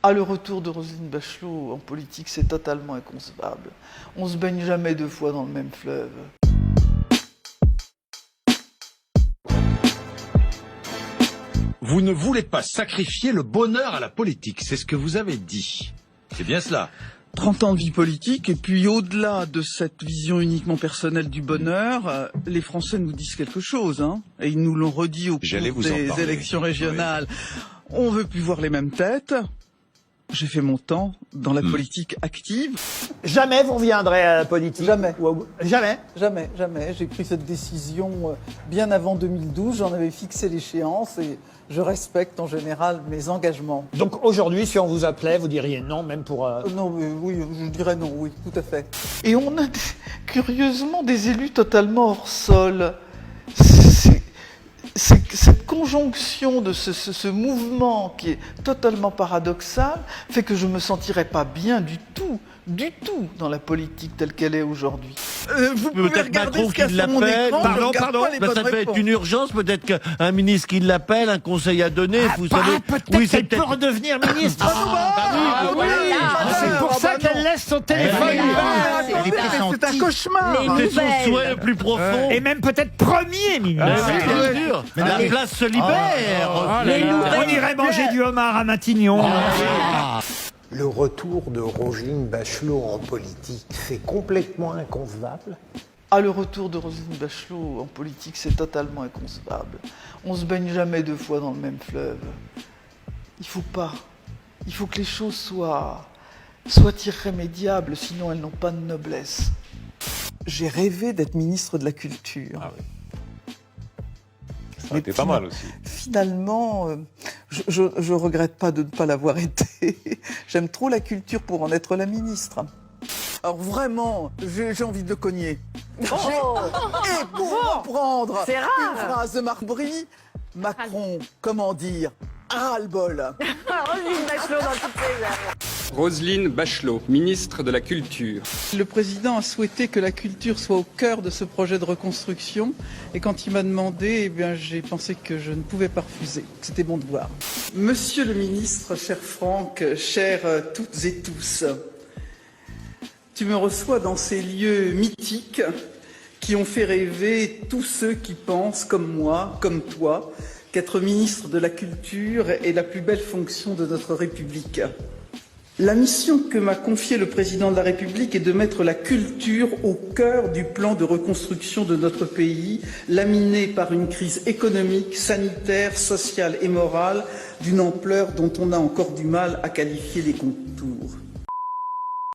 Ah, le retour de Roselyne Bachelot en politique, c'est totalement inconcevable. On se baigne jamais deux fois dans le même fleuve. Vous ne voulez pas sacrifier le bonheur à la politique, c'est ce que vous avez dit. C'est bien cela. 30 ans de vie politique, et puis au-delà de cette vision uniquement personnelle du bonheur, les Français nous disent quelque chose, hein, et ils nous l'ont redit au cours des élections régionales. Oui. On veut plus voir les mêmes têtes. J'ai fait mon temps dans la politique active. Jamais vous reviendrez à la politique? Jamais. Jamais? Jamais, jamais. J'ai pris cette décision bien avant 2012. J'en avais fixé l'échéance et je respecte en général mes engagements. Donc aujourd'hui, si on vous appelait, vous diriez non, même pour... Non, mais oui, je dirais non, oui, tout à fait. Et on a curieusement des élus totalement hors sol. Cette conjonction de ce mouvement qui est totalement paradoxal fait que je ne me sentirais pas bien du tout dans la politique telle qu'elle est aujourd'hui. Vous pouvez peut-être regarder Macron ce qu'il y a qui sur mon l'appelle. écran, Pardon, je regarde pas les bonnes ça peut réponses. être une urgence, peut-être qu'un ministre qui l'appelle, un conseil à donner. Vous savez, peut-être qu'elle peut redevenir ministre. C'est pour ça qu'elle laisse son téléphone. C'est un cauchemar. c'est son souhait le plus profond. Et même peut-être premier ministre. Bien sûr. Mais la place se libère. On irait manger du homard à Matignon. Le retour de Roselyne Bachelot en politique, c'est complètement inconcevable. Ah, le retour de Roselyne Bachelot en politique, c'est totalement inconcevable. On se baigne jamais deux fois dans le même fleuve. Il faut pas. Il faut que les choses soient irrémédiables, sinon elles n'ont pas de noblesse. J'ai rêvé d'être ministre de la Culture. Ah oui. Ça aurait été pas mal aussi. Finalement, je regrette pas de ne pas l'avoir été. J'aime trop la culture pour en être la ministre. Alors vraiment, j'ai envie de le cogner. Et pour reprendre une phrase de Marbury, Macron, comment dire, ras-le-bol. Roselyne Bachelot dans toutes ses œuvres. Roselyne Bachelot, ministre de la Culture. Le président a souhaité que la culture soit au cœur de ce projet de reconstruction. Et quand il m'a demandé, j'ai pensé que je ne pouvais pas refuser. C'était mon devoir. Monsieur le ministre, cher Franck, chers toutes et tous, tu me reçois dans ces lieux mythiques qui ont fait rêver tous ceux qui pensent, comme moi, comme toi, qu'être ministre de la Culture est la plus belle fonction de notre République. La mission que m'a confiée le président de la République est de mettre la culture au cœur du plan de reconstruction de notre pays, laminé par une crise économique, sanitaire, sociale et morale d'une ampleur dont on a encore du mal à qualifier les contours.